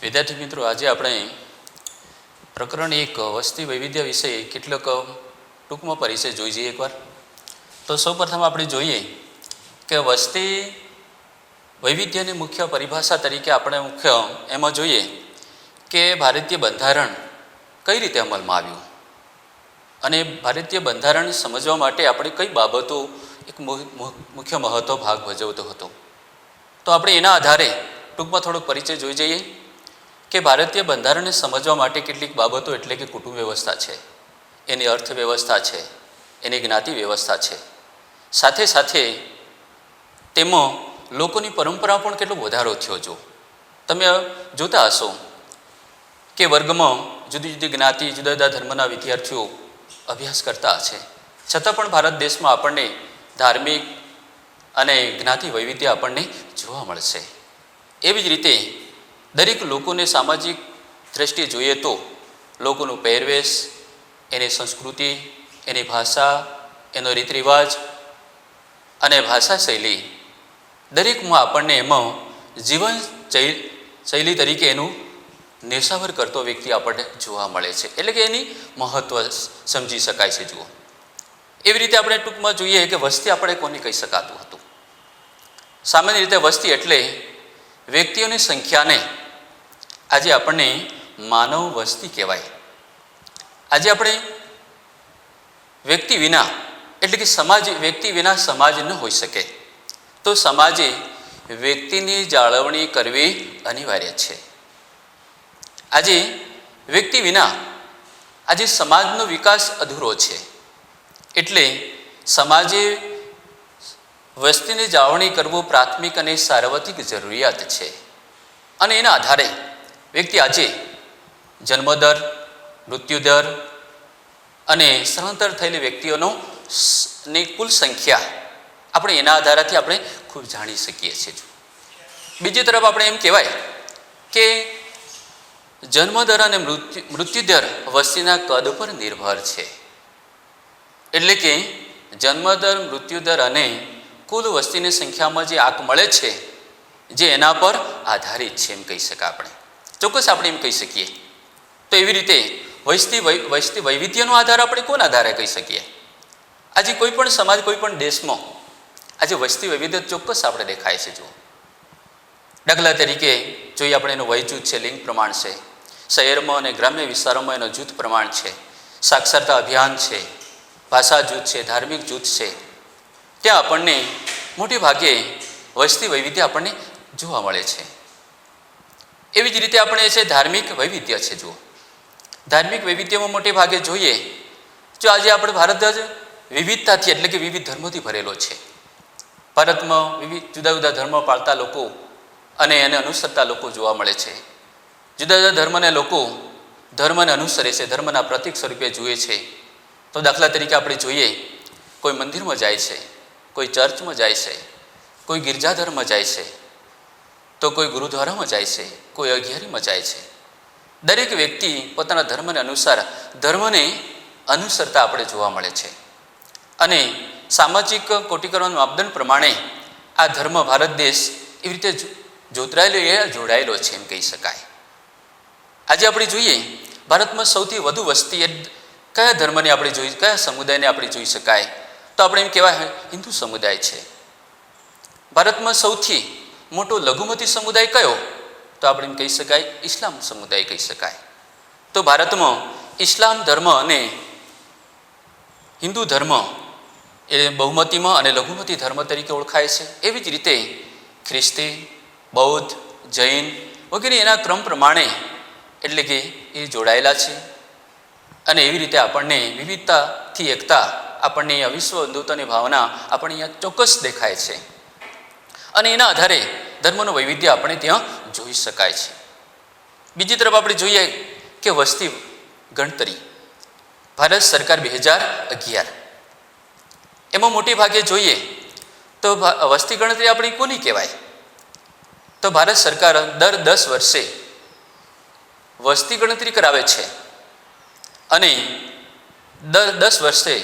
વિદ્યાર્થી મિત્રો, આજે આપણે પ્રકરણ 1 વસ્તી વૈવિધ્ય વિશે કેટલોક ટૂંકમાં પરિચય જોઈ જઈએ એકવાર. તો સૌપ્રથમ આપણે જોઈએ કે વસ્તી વૈવિધ્યની મુખ્ય પરિભાષા તરીકે આપણે મુખ્ય એમાં જોઈએ કે ભારતીય બંધારણ કઈ રીતે અમલમાં આવ્યું અને ભારતીય બંધારણ સમજવા માટે આપણે કઈ બાબતો એક મુખ્ય મહત્વ ભાગ ભજવતો હતો. તો આપણે એના આધારે ટૂંકમાં થોડોક પરિચય જોઈ જઈએ કે ભારતીય બંધારણને સમજવા માટે કેટલીક બાબતો એટલે કે કુટુંબ વ્યવસ્થા છે, એની અર્થવ્યવસ્થા છે, એની જ્ઞાતિ વ્યવસ્થા છે, સાથે સાથે તેમાં લોકોની પરંપરા પણ કેટલો વધારો થયો. જો તમે જોતા હશો કે વર્ગમાં જુદી જુદી જ્ઞાતિ, જુદા જુદા ધર્મના વિદ્યાર્થીઓ અભ્યાસ કરતા હશે, છતાં પણ ભારત દેશમાં આપણને ધાર્મિક અને જ્ઞાતિ વૈવિધ્ય આપણને જોવા મળશે. એવી જ રીતે દરેક લોકોને સામાજિક દ્રષ્ટિએ જોઈએ તો લોકોનું પહેરવેશ, એની સંસ્કૃતિ, એની ભાષા, એનો રીત રિવાજ અને ભાષા શૈલી દરેકમાં આપણને એમાં જીવન શૈલી તરીકે એનું નિશાવર કરતો વ્યક્તિ આપણને જોવા મળે છે, એટલે કે એની મહત્વ સમજી શકાય છે. જુઓ, એવી રીતે આપણે ટૂંકમાં જોઈએ કે વસ્તી આપણે કોને કહી શકાતું હતું. સામાન્ય રીતે વસ્તી એટલે વ્યક્તિઓની સંખ્યાને આજે આપણને માનવ વસ્તી કહેવાય. આજે આપણે વ્યક્તિ વિના એટલે કે સમાજ, વ્યક્તિ વિના સમાજ ન હોઈ શકે, તો સમાજે વ્યક્તિની જાળવણી કરવી અનિવાર્ય છે. આજે વ્યક્તિ વિના આજે સમાજનો વિકાસ અધૂરો છે, એટલે સમાજે વસ્તીની જાળવણી કરવું પ્રાથમિક અને સાર્વત્રિક જરૂરિયાત છે. અને એના આધારે વ્યક્તિ આજે જન્મદર, મૃત્યુદર અને સ્થળાંતર થયેલી વ્યક્તિઓનો ની કુલ સંખ્યા આપણે એના આધારથી આપણે ખૂબ જાણી શકીએ છીએ. બીજી તરફ આપણે એમ કહેવાય કે જન્મદર અને મૃત્યુદર વસ્તીના કદ પર નિર્ભર છે, એટલે કે જન્મદર, મૃત્યુદર અને કુલ વસ્તીની સંખ્યામાં જે આંક મળે છે જે એના પર આધારિત છે એમ કહી શકાય. આપણે ચોક્કસ આપણે એમ કહી શકીએ. તો એવી રીતે વસ્તી વૈવિધ્યનો આધાર આપણે કોના આધારે કહી શકીએ? આજે કોઈ પણ સમાજ, કોઈ પણ દેશમાં આજે વસ્તી વૈવિધ્ય ચોક્કસ આપણે દેખાય છે. જુઓ, દાખલા તરીકે જોઈએ આપણે એનું વય જૂથ છે, લિંગ પ્રમાણ છે, શહેરમાં અને ગ્રામ્ય વિસ્તારોમાં એનો જૂથ પ્રમાણ છે, સાક્ષરતા અભિયાન છે, ભાષા જૂથ છે, ધાર્મિક જૂથ છે. ત્યાં આપણને મોટે ભાગે વસ્તી વૈવિધ્ય આપણને જોવા મળે છે. એવી જ રીતે આપણે છે ધાર્મિક વૈવિધ્ય છે. જુઓ, ધાર્મિક વૈવિધ્યમાં મોટે ભાગે જોઈએ જો આજે આપણે ભારત જ વિવિધતાથી એટલે કે વિવિધ ધર્મોથી ભરેલો છે. ભારતમાં વિવિધ જુદા જુદા ધર્મ પાળતા લોકો અને એને અનુસરતા લોકો જોવા મળે છે. જુદા જુદા ધર્મને લોકો ધર્મને અનુસરે છે, ધર્મના પ્રતીક સ્વરૂપે જુએ છે. તો દાખલા તરીકે આપણે જોઈએ, કોઈ મંદિરમાં જાય છે, કોઈ ચર્ચમાં જાય છે, કોઈ ગિરજાધરમાં જાય છે, તો કોઈ ગુરુદ્વારામાં જાય છે, કોઈ અગિયારીમાં જાય છે. દરેક વ્યક્તિ પોતાના ધર્મને અનુસરતા આપણે જોવા મળે છે. અને સામાજિક કોટીકરણ માપદંડ પ્રમાણે આ ધર્મ ભારત દેશ એવી રીતે જોડાયેલો છે એમ કહી શકાય. આજે આપણે જોઈએ ભારતમાં સૌથી વધુ વસ્તી કયા ધર્મને આપણે જોઈ, કયા સમુદાયને આપણે જોઈ શકાય? તો આપણે એમ કહેવાય હિન્દુ સમુદાય છે. ભારતમાં સૌથી મોટો લઘુમતી સમુદાય કયો? તો આપણે એમ કહી શકાય ઇસ્લામ સમુદાય કહી શકાય. તો ભારતમાં ઇસ્લામ ધર્મ અને હિન્દુ ધર્મ એ બહુમતીમાં અને લઘુમતી ધર્મ તરીકે ઓળખાય છે. એવી જ રીતે ખ્રિસ્તી, બૌદ્ધ, જૈન વગેરે એના ક્રમ પ્રમાણે એટલે કે એ જોડાયેલા છે. અને એવી રીતે આપણને વિવિધતાથી એકતા, આપણને અહીંયા વિશ્વ બંધુતાની ભાવના આપણને અહીંયા ચોક્કસ દેખાય છે. અને એના આધારે ધર્મનું વૈવિધ્ય આપણે ત્યાં જોઈ શકાય છે. બીજી તરફ આપણે જોઈએ કે વસ્તી ગણતરી ભારત સરકાર 2011 એમાં મોટે ભાગે જોઈએ તો વસ્તી ગણતરી આપણી કોની કહેવાય? તો ભારત સરકાર દર 10 વર્ષે વસ્તી ગણતરી કરાવે છે. અને દર 10 વર્ષે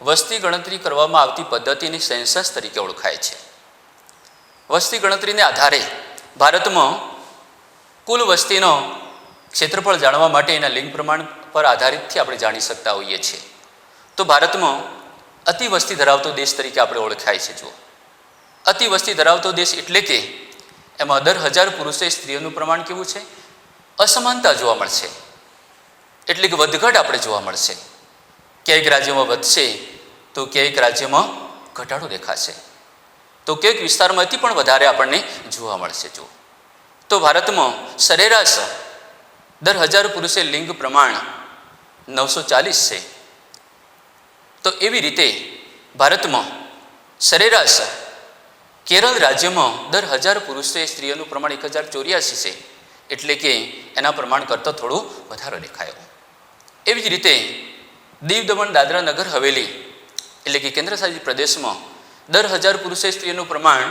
વસ્તી ગણતરી કરવામાં આવતી પદ્ધતિની સેન્સસ તરીકે ઓળખાય છે. વસ્તી ગણતરીને આધારે ભારતમાં કુલ વસ્તીનો ક્ષેત્રફળ જાણવા માટે એના લિંગ પ્રમાણ પર આધારિતથી આપણે જાણી શકતા હોઈએ છીએ. તો ભારતમાં અતિ વસ્તી ધરાવતો દેશ તરીકે આપણે ઓળખાય છે. જુઓ, અતિ વસ્તી ધરાવતો દેશ એટલે કે એમાં 10,000 પુરુષે સ્ત્રીઓનું પ્રમાણ કેવું છે? અસમાનતા જોવા મળશે, એટલે કે વધઘટ આપણે જોવા મળશે. ક્યાંક રાજ્યમાં વધશે તો ક્યાંક રાજ્યમાં ઘટાડો દેખાશે, તો ક્યાંક વિસ્તારમાંથી પણ વધારે આપણને જોવા મળશે. જુઓ, તો ભારતમાં સરેરાશ 10,000 પુરુષે લિંગ પ્રમાણ 940 છે. તો એવી રીતે ભારતમાં સરેરાશ કેરળ રાજ્યમાં 10,000 પુરુષે સ્ત્રીઓનું પ્રમાણ 1,084 છે, એટલે કે એના પ્રમાણ કરતાં થોડો વધારો દેખાયો. એવી જ રીતે દીવ દમણ દાદરા નગર હવેલી એટલે કે કેન્દ્રશાસિત પ્રદેશમાં 10,000 પુરુષે સ્ત્રીઓનું પ્રમાણ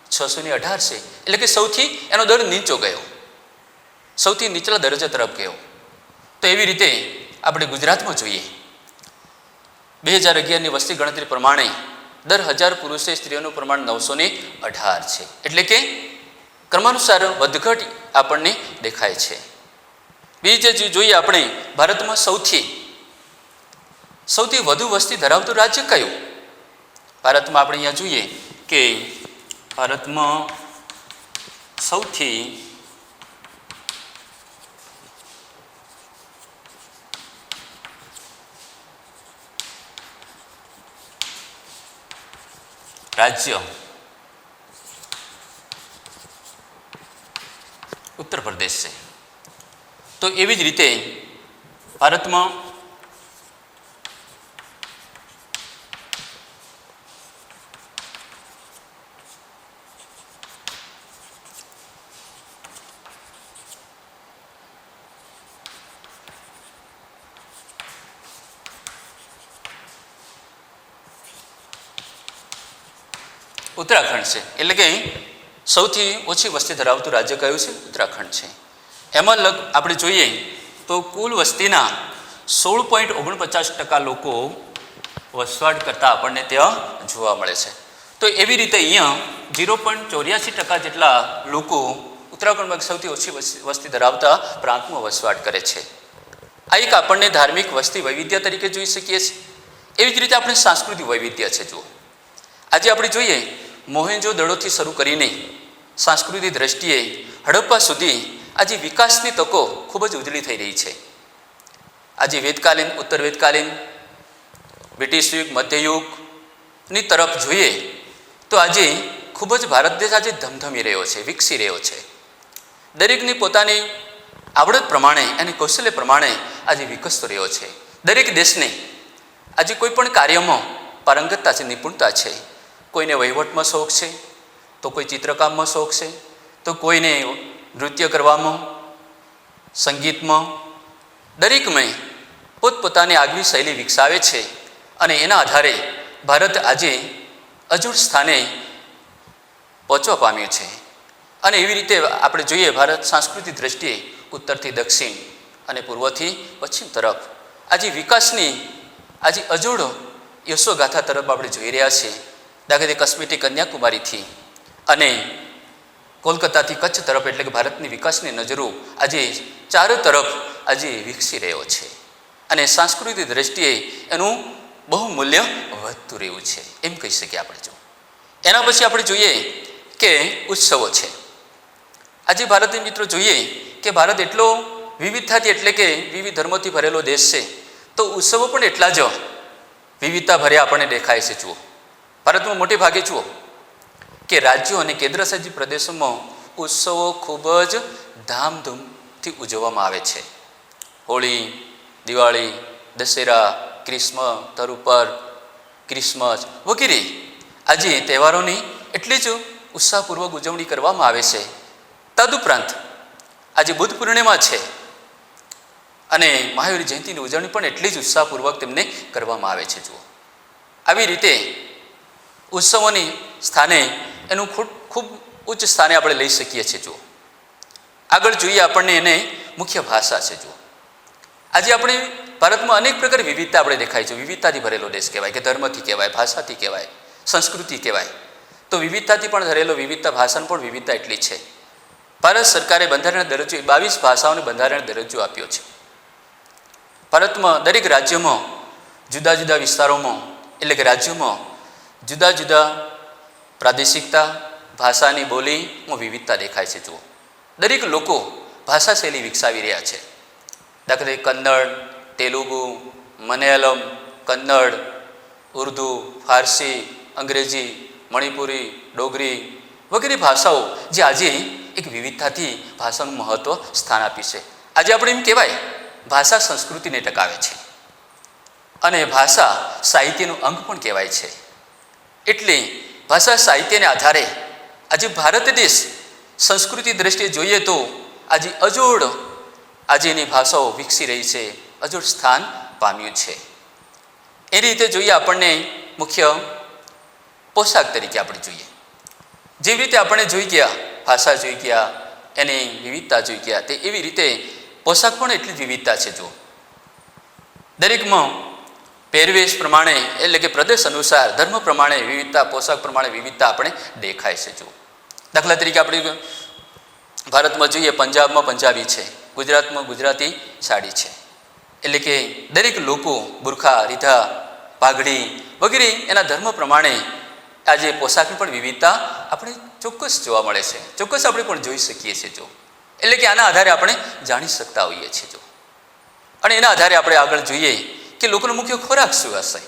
618 છે, એટલે કે સૌથી એનો દર નીચો ગયો, સૌથી નીચલા દરજ્જા તરફ ગયો. તો એવી રીતે આપણે ગુજરાતમાં જોઈએ 2011ની વસ્તી ગણતરી પ્રમાણે 10,000 પુરુષે સ્ત્રીઓનું પ્રમાણ 918 છે, એટલે કે ક્રમાનુસાર વધઘટ આપણને દેખાય છે. બીજે જોઈએ આપણે ભારતમાં સૌથી વધુ વસ્તી ધરાવતું રાજ્ય કયું? ભારતમાં આપણે અહીંયા જોઈએ કે ભારતમાં સૌથી રાજ્ય ઉત્તર પ્રદેશ છે. તો એવી જ રીતે ભારતમાં ઉત્તરાખંડ છે, એટલે કે સૌથી ઓછી વસ્તી ધરાવતું રાજ્ય કયું છે? ઉત્તરાખંડ છે. એમાં આપણે જોઈએ તો કુલ વસ્તીના 16.49% લોકો વસવાટ કરતા આપણને ત્યાં જોવા મળે છે. તો એવી રીતે અહીંયા 0.84% જેટલા લોકો ઉત્તરાખંડમાં સૌથી ઓછી વસ્તી ધરાવતા પ્રાંતમાં વસવાટ કરે છે. આ એક આપણને ધાર્મિક વસ્તી વૈવિધ્ય તરીકે જોઈ શકીએ છીએ. એવી જ રીતે આપણે સાંસ્કૃતિક વૈવિધ્ય છે. જુઓ, આજે આપણે જોઈએ મોહેંજો દડોથી શરૂ કરીને સાંસ્કૃતિક દ્રષ્ટિએ હડપ્પા સુધી આજે વિકાસની તકો ખૂબ જ ઉજળી થઈ રહી છે. આજે વેદકાલીન, ઉત્તર વેદકાલીન, બ્રિટિશ યુગ, મધ્યયુગની તરફ જોઈએ તો આજે ખૂબ જ ભારત દેશ આજે ધમધમી રહ્યો છે, વિકસી રહ્યો છે. દરેકની પોતાની આવડત પ્રમાણે અને કૌશલ્ય પ્રમાણે આજે વિકસતો રહ્યો છે. દરેક દેશને આજે કોઈ પણ કાર્યમાં પારંગતતા છે, નિપુણતા છે. કોઈને વહીવટમાં શોખ છે, તો કોઈ ચિત્રકામમાં શોખ છે, તો કોઈને નૃત્ય કરવામાં, સંગીતમાં, દરેકમાં પોતપોતાની આગવી શૈલી વિકસાવે છે. અને એના આધારે ભારત આજે અજોડ સ્થાને પહોંચવા પામ્યું છે. અને એવી રીતે આપણે જોઈએ ભારત સાંસ્કૃતિક દ્રષ્ટિએ ઉત્તરથી દક્ષિણ અને પૂર્વથી પશ્ચિમ તરફ આજે વિકાસની આજે અજોડ યશોગાથા તરફ આપણે જોઈ રહ્યા છીએ. દાખલા તરીકે કાશ્મીરથી કન્યાકુમારીથી અને કોલકાતાથી કચ્છ તરફ, એટલે કે ભારતની વિકાસની નજરો આજે ચારો તરફ આજે વિકસી રહ્યો છે. અને સાંસ્કૃતિક દ્રષ્ટિએ એનું બહુ મૂલ્ય વધતું રહ્યું છે એમ કહી શકીએ આપણે. જો એના પછી આપણે જોઈએ કે ઉત્સવો છે. આજે ભારતીય મિત્રો જોઈએ કે ભારત એટલો વિવિધતાથી એટલે કે વિવિધ ધર્મોથી ભરેલો દેશ છે, તો ઉત્સવો પણ એટલા જ વિવિધતા ભર્યા આપણને દેખાય છે. જુઓ, ભારતમાં મોટે ભાગે જુઓ કે રાજ્યો અને કેન્દ્રશાસિત પ્રદેશોમાં ઉત્સવો ખૂબ જ ધામધૂમથી ઉજવવામાં આવે છે. હોળી, દિવાળી, દશેરા, ક્રિસમસ, તરુપર, ક્રિસમસ વગેરે આજે તહેવારોની એટલી જ ઉત્સાહપૂર્વક ઉજવણી કરવામાં આવે છે. તદુપરાંત આજે બુદ્ધ પૂર્ણિમા છે અને મહાવીર જયંતિની ઉજવણી પણ એટલી જ ઉત્સાહપૂર્વક તેમને કરવામાં આવે છે. જુઓ, આવી રીતે ઉત્સવોની સ્થાને એનું ખૂબ ઉચ્ચ સ્થાને આપણે લઈ શકીએ છીએ. જુઓ, આગળ જોઈએ આપણને એને મુખ્ય ભાષા છે. જુઓ, આજે આપણે ભારતમાં અનેક પ્રકારની વિવિધતા આપણે દેખાય છે. વિવિધતાથી ભરેલો દેશ કહેવાય કે ધર્મથી કહેવાય, ભાષાથી કહેવાય, સંસ્કૃતિ કહેવાય. તો વિવિધતાથી પણ ભરેલો વિવિધતા, ભાષાની પણ વિવિધતા એટલી છે. ભારત સરકારે બંધારણ દરજ્જો 22 ભાષાઓને બંધારણ દરજ્જો આપ્યો છે. ભારતમાં દરેક રાજ્યમાં જુદા જુદા વિસ્તારોમાં એટલે કે રાજ્યોમાં જુદા જુદા પ્રાદેશિકતા ભાષાની બોલીમાં વિવિધતા દેખાય છે. જુઓ, દરેક લોકો ભાષા શૈલી વિકસાવી રહ્યા છે. દાખલા તરીકે કન્નડ, તેલુગુ, મલયાલમ, કન્નડ, ઉર્દુ, ફારસી, અંગ્રેજી, મણિપુરી, ડોગરી વગેરે ભાષાઓ જે આજે એક વિવિધતાથી ભાષાનું મહત્ત્વ સ્થાન આપ્યું છે. આજે આપણે એમ કહેવાય ભાષા સંસ્કૃતિને ટકાવે છે અને ભાષા સાહિત્યનું અંગ પણ કહેવાય છે. એટલે ભાષા સાહિત્યને આધારે આજે ભારત દેશ સંસ્કૃતિ દ્રષ્ટિએ જોઈએ તો આજે અજોડ આજે એની ભાષાઓ વિકસી રહી છે, અજોડ સ્થાન પામ્યું છે. એ રીતે જોઈએ આપણને મુખ્ય પોશાક તરીકે આપણે જોઈએ, જેવી રીતે આપણે જોઈ ગયા ભાષા જોઈ ગયા, એની વિવિધતા જોઈ ગયા, તે એવી રીતે પોશાક પણ એટલી જ વિવિધતા છે. જો દરેકમાં પહેરવેશ પ્રમાણે એટલે કે પ્રદેશ અનુસાર ધર્મ પ્રમાણે વિવિધતા, પોશાક પ્રમાણે વિવિધતા આપણે દેખાય છે. જો દાખલા તરીકે આપણે ભારતમાં જોઈએ, પંજાબમાં પંજાબી છે, ગુજરાતમાં ગુજરાતી સાડી છે. એટલે કે દરેક લોકો બુરખા, રીધા, પાઘડી વગેરે એના ધર્મ પ્રમાણે આજે પોશાકની પણ વિવિધતા આપણે ચોક્કસ જોવા મળે છે, ચોક્કસ આપણે પણ જોઈ શકીએ છીએ. જો એટલે કે આના આધારે આપણે જાણી શકતા હોઈએ છીએ. જો અને એના આધારે આપણે આગળ જોઈએ કે લોકોનો મુખ્ય ખોરાક શું હશે,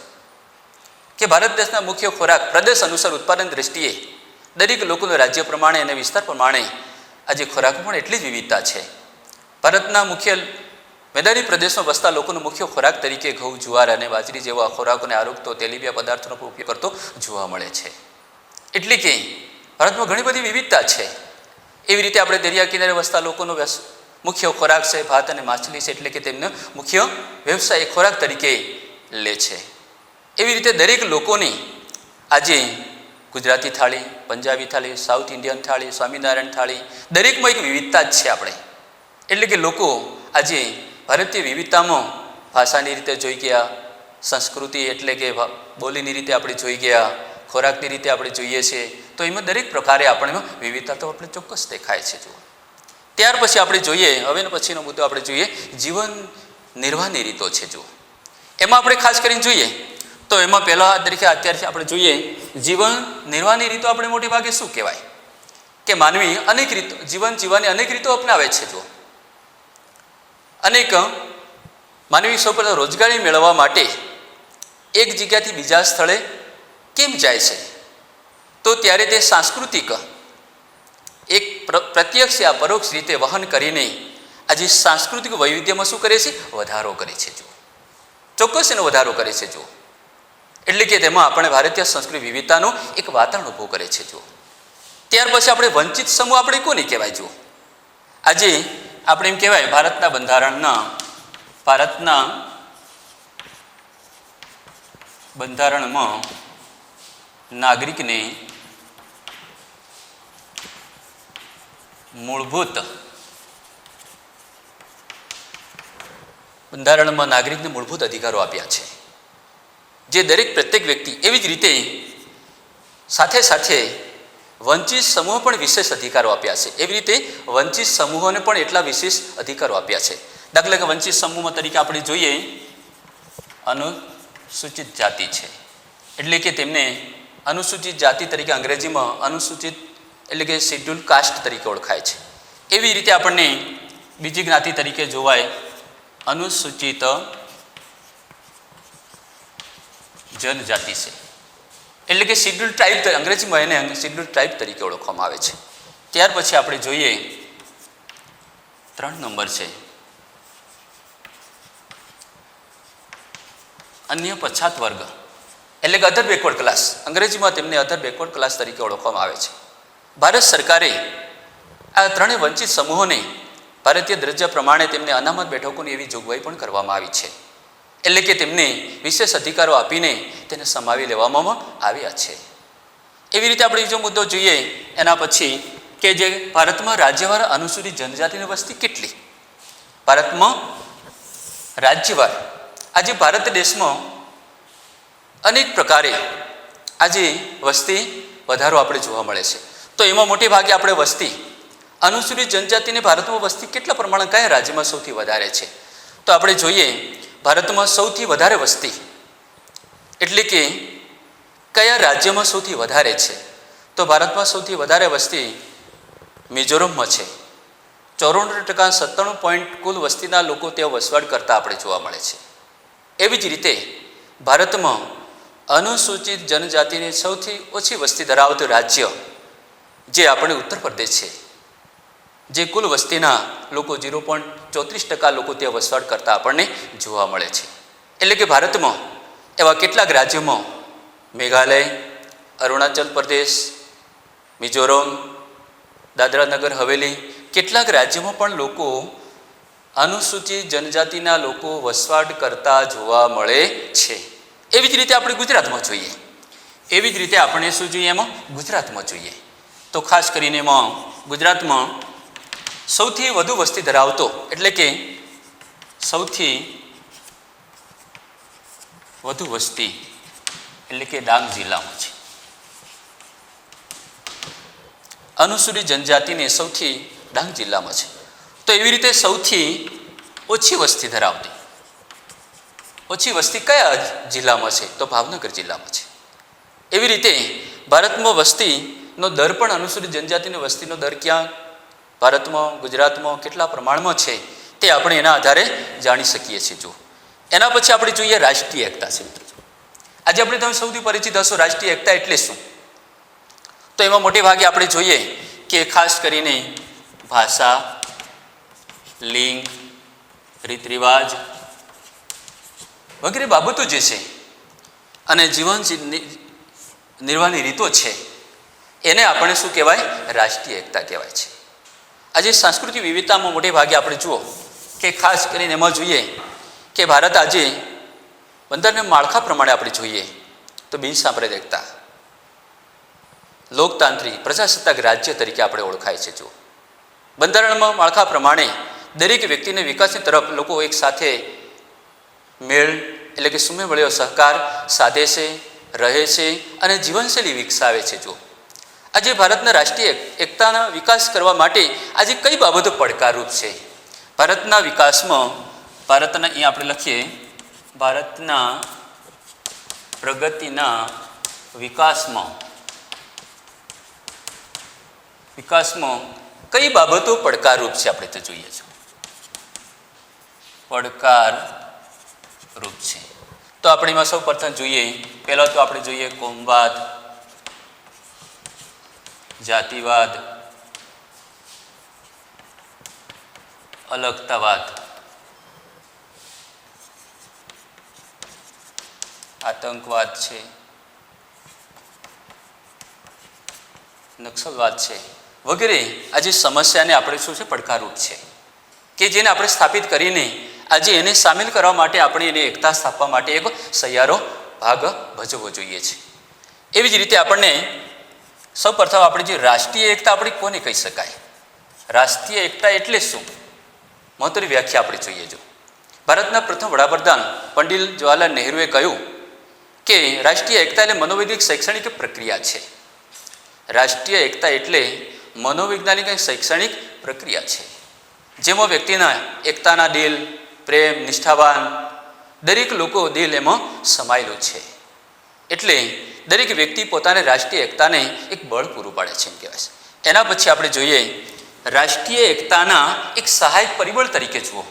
કે ભારત દેશના મુખ્ય ખોરાક પ્રદેશ અનુસાર ઉત્પાદન દ્રષ્ટિએ દરેક લોકોના રાજ્ય પ્રમાણે અને વિસ્તાર પ્રમાણે આજે ખોરાક પણ એટલી જ વિવિધતા છે. ભારતના મુખ્ય મેદાની પ્રદેશમાં વસતા લોકોનો મુખ્ય ખોરાક તરીકે ઘઉં, જુવાર અને બાજરી જેવા ખોરાકોને આરોગતો તેલીબિયા પદાર્થોનો ઉપયોગ કરતો જોવા મળે છે. એટલે કે ભારતમાં ઘણી બધી વિવિધતા છે. એવી રીતે આપણે દરિયા કિનારે વસતા લોકોનો મુખ્ય ખોરાક છે ભાત અને માછલી છે, એટલે કે તેમનો મુખ્ય વ્યવસાય ખોરાક તરીકે લે છે. એવી રીતે દરેક લોકોની આજે ગુજરાતી થાળી, પંજાબી થાળી, સાઉથ ઇન્ડિયન થાળી, સ્વામિનારાયણ થાળી, દરેકમાં એક વિવિધતા જ છે આપણે. એટલે કે લોકો આજે ભારતીય વિવિધતામાં ભાષાની રીતે જોઈ ગયા, સંસ્કૃતિ એટલે કે બોલીની રીતે આપણે જોઈ ગયા, ખોરાકની રીતે આપણે જોઈએ છીએ, તો એમાં દરેક પ્રકારે આપણે વિવિધતા તો આપણે ચોક્કસ દેખાય છે. જુઓ ત્યાર પછી આપણે જોઈએ, હવે પછીનો મુદ્દો આપણે જોઈએ જીવન નિર્વાહની રીતો છે. જુઓ એમાં આપણે ખાસ કરીને જોઈએ તો એમાં પહેલાં તરીકે અત્યારથી આપણે જોઈએ જીવન નિર્વાહની રીતો આપણે મોટે ભાગે શું કહેવાય કે માનવી અનેક રીતો જીવન જીવવાની અનેક રીતો અપનાવે છે. જુઓ અનેક માનવી સૌપ્રથમ રોજગારી મેળવવા માટે એક જગ્યાથી બીજા સ્થળે કેમ જાય છે, તો ત્યારે તે સાંસ્કૃતિક એક પ્રત્યક્ષ યા પરોક્ષ રીતે વહન કરીને આજે સાંસ્કૃતિક વૈવિધ્યમાં શું કરે છે, વધારો કરે છે. જુઓ ચોક્કસ એનો વધારો કરે છે. જુઓ એટલે કે તેમાં આપણે ભારતીય સંસ્કૃતિ વિવિધતાનું એક વાતાવરણ ઊભું કરે છે. જુઓ ત્યાર પછી આપણે વંચિત સમૂહ આપણે કોને કહેવાય. જુઓ આજે આપણે એમ કહેવાય ભારતના બંધારણમાં નાગરિકને મૂળભૂત અધિકારો આપ્યા છે, જે દરેક પ્રત્યેક વ્યક્તિ, એવી જ રીતે સાથે સાથે વંચિત સમૂહ પણ વિશેષ અધિકારો આપ્યા છે. એવી રીતે વંચિત સમૂહોને પણ એટલા વિશેષ અધિકારો આપ્યા છે. દાખલા કે વંચિત સમૂહમાં તરીકે આપણે જોઈએ અનુસૂચિત જાતિ છે, એટલે કે તેમને અનુસૂચિત જાતિ તરીકે અંગ્રેજીમાં અનુસૂચિત એટલે કે શેડ્યુલ કાસ્ટ તરીકે ઓળખાય છે. એવી રીતે આપણને બીજી જ્ઞાતિ તરીકે જોવાય અનુસૂચિત જનજાતિ છે, એટલે કે શેડ્યુલ ટ્રાઇબ, અંગ્રેજીમાં એને શેડ્યુલ ટ્રાઇબ તરીકે ઓળખવામાં આવે છે. ત્યાર પછી આપણે જોઈએ 3 નંબર છે અન્ય પછાત વર્ગ, એટલે કે અધર બેકવર્ડ ક્લાસ, અંગ્રેજીમાં તેમને અધર બેકવર્ડ ક્લાસ તરીકે ઓળખવામાં આવે છે. ભારત સરકારે આ ત્રણેય વંચિત સમૂહોને ભારતીય દરજ્જા પ્રમાણે તેમને અનામત બેઠકોની એવી જોગવાઈ પણ કરવામાં આવી છે. એટલે કે તેમને વિશેષ અધિકારો આપીને તેને સમાવી લેવામાં આવ્યા છે. એવી રીતે આપણે બીજો મુદ્દો જોઈએ એના પછી કે જે ભારતમાં રાજ્યવાર અનુસૂચિત જનજાતિની વસ્તી કેટલી. ભારતમાં રાજ્યવાર આજે ભારત દેશમાં અનેક પ્રકારે આજે વસ્તી વધારો આપણે જોવા મળે છે. તો એમાં મોટે ભાગે આપણે વસ્તી અનુસૂચિત જનજાતિની ભારતમાં વસ્તી કેટલા પ્રમાણે કયા રાજ્યમાં સૌથી વધારે છે? તો આપણે જોઈએ ભારતમાં સૌથી વધારે વસ્તી એટલે કે કયા રાજ્યમાં સૌથી વધારે છે? તો ભારતમાં સૌથી વધારે વસ્તી મિઝોરમમાં છે. 94% 97% કુલ વસ્તીના લોકો ત્યાં વસવાટ કરતા આપણે જોવા મળે છે. એવી જ રીતે ભારતમાં અનુસૂચિત જનજાતિની સૌથી ઓછી વસ્તી ધરાવતું રાજ્ય જે આપણે ઉત્તર પ્રદેશ છે, જે કુલ વસ્તીના લોકો 0.34% લોકો ત્યાં વસવાટ કરતા આપણને જોવા મળે છે. એટલે કે ભારતમાં એવા કેટલાક રાજ્યોમાં મેઘાલય, અરુણાચલ પ્રદેશ, મિઝોરમ, દાદરા નગર હવેલી કેટલાક રાજ્યોમાં પણ લોકો અનુસૂચિત જનજાતિના લોકો વસવાટ કરતા જોવા મળે છે. એવી જ રીતે આપણે ગુજરાતમાં જોઈએ, એવી જ રીતે આપણે શું જોઈએ એમાં ગુજરાતમાં જોઈએ તો ખાસ કરીને એમાં ગુજરાતમાં સૌથી વધુ વસ્તી ધરાવતો એટલે કે સૌથી વધુ વસ્તી એટલે કે ડાંગ જિલ્લામાં છે. અનુસૂચિત જનજાતિની સૌથી ડાંગ જિલ્લામાં છે. તો એવી રીતે સૌથી ઓછી વસ્તી ધરાવતી ઓછી વસ્તી કયા જિલ્લામાં છે? તો ભાવનગર જિલ્લામાં છે. એવી રીતે ભારતમાં વસ્તીનો દર પણ અનુસૂચિત જનજાતિની વસ્તીનો દર ક્યાં ભારતમાં ગુજરાતમાં કેટલા પ્રમાણમાં છે તે આપણે એના આધારે જાણી શકીએ છીએ. જો એના પછી આપણે જોઈએ રાષ્ટ્રીય એકતા છે. આજે આપણે તમે સૌથી પરિચિત હશો રાષ્ટ્રીય એકતા એટલે શું? તો એમાં મોટે ભાગે આપણે જોઈએ કે ખાસ કરીને ભાષા, લિંગ, રીત રિવાજ વગેરે બાબતો જે છે અને જીવન નિર્વાહની રીતો છે એને આપણે શું કહેવાય? રાષ્ટ્રીય એકતા કહેવાય છે. આજે સાંસ્કૃતિક વિવિધતામાં મોટે ભાગે આપણે જુઓ કે ખાસ કરીને એમાં જોઈએ કે ભારત આજે બંધારણના માળખા પ્રમાણે આપણે જોઈએ તો બિનસાંપ્રદાયિકતા, લોકતાંત્રિક પ્રજાસત્તાક રાજ્ય તરીકે આપણે ઓળખાય છે. જો બંધારણમાં માળખા પ્રમાણે દરેક વ્યક્તિને વિકાસની તરફ લોકો એક સાથે મેળ એટલે કે સુમેળ્યો સહકાર સાધે છે, રહે છે અને જીવનશૈલી વિકસાવે છે. જો આજે ભારતના રાષ્ટ્રીય એકતાના વિકાસ કરવા માટે આજે કઈ બાબતો પડકારરૂપ છે? ભારતના વિકાસમાં ભારતના અહીં આપણે લખીએ ભારતના પ્રગતિના વિકાસમાં કઈ બાબતો પડકારરૂપ છે? આપણે તો જોઈએ છે પડકારરૂપ છે. તો આપણે એમાં સૌ પ્રથમ જોઈએ પહેલાં તો આપણે જોઈએ કોમવાદ, જાતિવાદ, અલગતાવાદ, આતંકવાદ છે, નક્સલવાદ છે વગેરે આજે સમસ્યાને આપણે શું છે પડકારરૂપ છે કે જેને આપણે સ્થાપિત કરીને આજે એને સામેલ કરવા માટે આપણે એને એકતા સ્થાપવા માટે એક સહિયારો ભાગ ભજવવો જોઈએ છે. એવી જ રીતે આપણને સૌપ્રથમ આપણે જે રાષ્ટ્રીય એકતા આપણે કોને કહી શકાય? રાષ્ટ્રીય એકતા એટલે શું? મહત્વની વ્યાખ્યા આપણે જોઈએ. જો ભારતના પ્રથમ વડાપ્રધાન પંડિત જવાહરલાલ નહેરુએ કહ્યું કે રાષ્ટ્રીય એકતા એટલે મનોવૈજ્ઞાનિક શૈક્ષણિક પ્રક્રિયા છે. રાષ્ટ્રીય એકતા એટલે મનોવૈજ્ઞાનિક અને શૈક્ષણિક પ્રક્રિયા છે જેમાં વ્યક્તિના એકતાના દિલ, પ્રેમ, નિષ્ઠાવાન દરેક લોકો દિલ એમાં સમાયેલું છે. એટલે દરેક વ્યક્તિ પોતાને રાષ્ટ્રીય એકતાને એક બળ પૂરું પાડે છે એમ કહેવાય છે. એના પછી આપણે જોઈએ રાષ્ટ્રીય એકતાના એક સહાયક પરિબળ તરીકે જુઓ.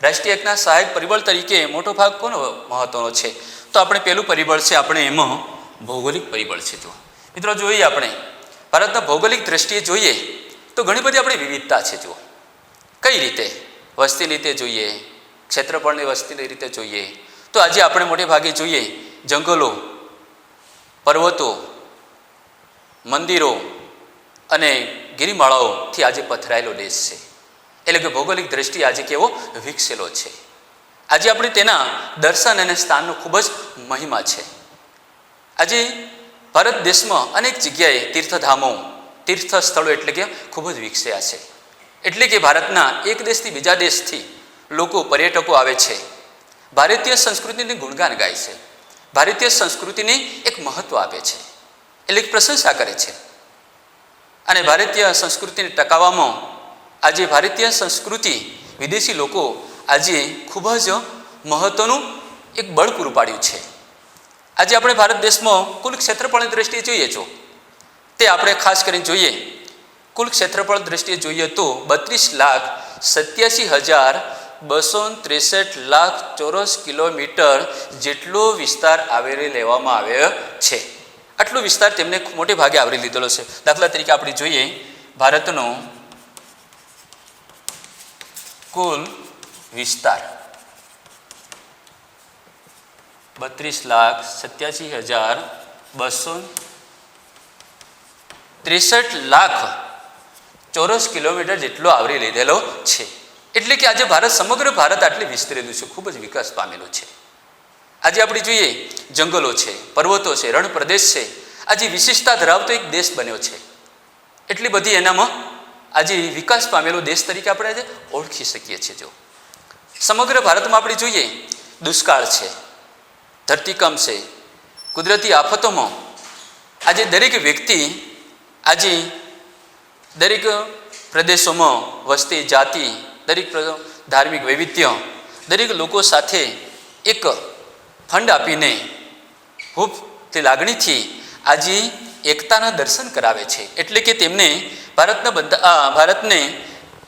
રાષ્ટ્રીય એકતાના સહાયક પરિબળ તરીકે મોટો ભાગ કોનો મહત્વનો છે? તો આપણે પહેલું પરિબળ છે આપણે એમાં ભૌગોલિક પરિબળ છે. જુઓ મિત્રો, જોઈએ આપણે ભારતના ભૌગોલિક દ્રષ્ટિએ જોઈએ તો ઘણી બધી આપણી વિવિધતા છે. જુઓ કઈ રીતે? વસ્તીની રીતે જોઈએ, ક્ષેત્રફળની વસ્તીની રીતે જોઈએ તો આજે આપણે મોટે ભાગે જોઈએ જંગલો, પર્વતો, મંદિરો અને ગિરિમાળાઓથી આજે પથરાયેલો દેશ છે. એટલે કે ભૌગોલિક દ્રષ્ટિએ આજે કેવો વિકસેલો છે. આજે આપણે તેના દર્શન અને સ્થાનનો ખૂબ જ મહિમા છે. આજે ભારત દેશમાં અનેક જગ્યાએ તીર્થધામો, તીર્થ સ્થળો એટલે કે ખૂબ જ વિકસ્યા છે. એટલે કે ભારતના એક દેશથી બીજા દેશથી લોકો, પર્યટકો આવે છે, ભારતીય સંસ્કૃતિની ગુણગાન ગાય છે, ભારતીય સંસ્કૃતિને એક મહત્ત્વ આપે છે, એટલે પ્રશંસા કરે છે. અને ભારતીય સંસ્કૃતિને ટકાવવામાં આજે ભારતીય સંસ્કૃતિ વિદેશી લોકો આજે ખૂબ જ મહત્ત્વનું એક બળ પૂરું પાડ્યું છે. આજે આપણે ભારત દેશમાં કુલ ક્ષેત્રફળની દ્રષ્ટિએ જોઈએ છો તે આપણે ખાસ કરીને જોઈએ કુલ ક્ષેત્રફળ દ્રષ્ટિએ જોઈએ તો 32,87,263 ચોરસ કિલોમીટર જેટલો વિસ્તાર આવરી લેવામાં આવ્યો છે. આટલો વિસ્તાર તેમને મોટે ભાગે આવરી લીધેલો છે. દાખલા તરીકે આપણે જોઈએ ભારતનો કુલ વિસ્તાર 32,87,263 ચોરસ કિલોમીટર જેટલો આવરી લીધેલો છે. એટલે કે આજે ભારત સમગ્ર ભારત આટલી વિસ્તરેલું છે, ખૂબ જ વિકાસ પામેલું છે. આજે આપણે જોઈએ જંગલો છે, પર્વતો છે, રણ પ્રદેશ છે, આજે વિશેષતા ધરાવતો એક દેશ બન્યો છે. એટલી બધી એનામાં આજે વિકાસ પામેલો દેશ તરીકે આપણે આજે ઓળખી શકીએ છીએ. જો સમગ્ર ભારતમાં આપણે જોઈએ દુષ્કાળ છે, ધરતીકંપ છે, કુદરતી આફતોમાં આજે દરેક વ્યક્તિ આજે દરેક પ્રદેશોમાં વસ્તી જાતિ, દરેક ધાર્મિક વૈવિધ્ય, દરેક લોકો સાથે એક ફંડ આપીને ખૂબ તે લાગણીથી આજે એકતાના દર્શન કરાવે છે. એટલે કે તેમને ભારતને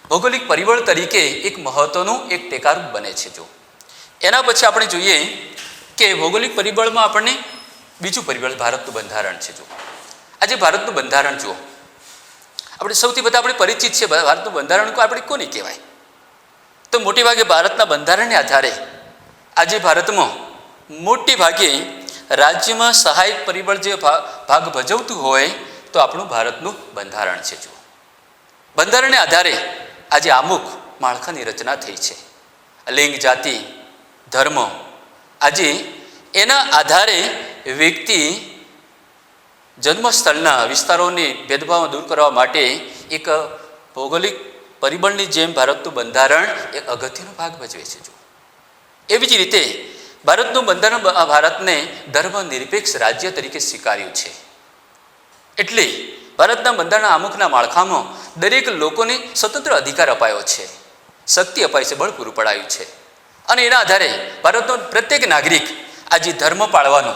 ભૌગોલિક પરિબળ તરીકે એક મહત્વનું એક ટેકારૂપ બને છે. જો એના પછી આપણે જોઈએ કે ભૌગોલિક પરિબળમાં આપણને બીજું પરિબળ ભારતનું બંધારણ છે. જો આજે ભારતનું બંધારણ જુઓ, આપણે સૌથી બધા આપણે પરિચિત છે ભારતનું બંધારણ આપણે કોને કહેવાય? તો મોટે ભાગે ભારતના બંધારણને આધારે આજે ભારતમાં મોટે ભાગે રાજ્યમાં સહાયક પરિબળ જે ભાગ ભજવતું હોય તો આપણું ભારતનું બંધારણ છે. જો બંધારણને આધારે આજે અમુક માળખાની રચના થઈ છે. લિંગ, જાતિ, ધર્મ, આજે એના આધારે વ્યક્તિ જન્મસ્થળના વિસ્તારોની ભેદભાવ દૂર કરવા માટે એક ભૌગોલિક પરિબળની જેમ ભારતનું બંધારણ એક અગત્યનો ભાગ ભજવે છે. જો એવી જ રીતે ભારતનું બંધારણ ભારતને ધર્મ નિરપેક્ષ રાજ્ય તરીકે સ્વીકાર્યું છે. એટલે ભારતના બંધારણના અમુકના માળખામાં દરેક લોકોને સ્વતંત્ર અધિકાર અપાયો છે, શક્તિ અપાય છે, બળ પૂરું પડાયું છે. અને એના આધારે ભારતનો પ્રત્યેક નાગરિક આજે ધર્મ પાળવાનો,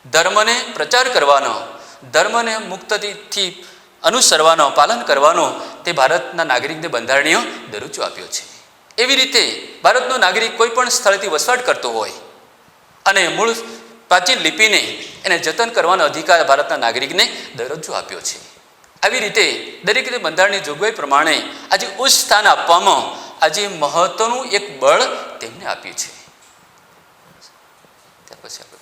ધર્મને પ્રચાર કરવાનો, ધર્મને મુક્તથી અનુસરવાનો, પાલન કરવાનો તે ભારતના નાગરિકને બંધારણીય દરજ્જો આપ્યો છે. એવી રીતે ભારતનો નાગરિક કોઈ પણ સ્થળેથી વસવાટ કરતો હોય અને મૂળ પ્રાચીન લિપિને એને જતન કરવાનો અધિકાર ભારતના નાગરિકને દરજ્જો આપ્યો છે. આવી રીતે દરેક બંધારણની જોગવાઈ પ્રમાણે આજે ઉચ્ચ સ્થાન આપવામાં આજે મહત્વનું એક બળ તેમને આપ્યું છે. ત્યાર પછી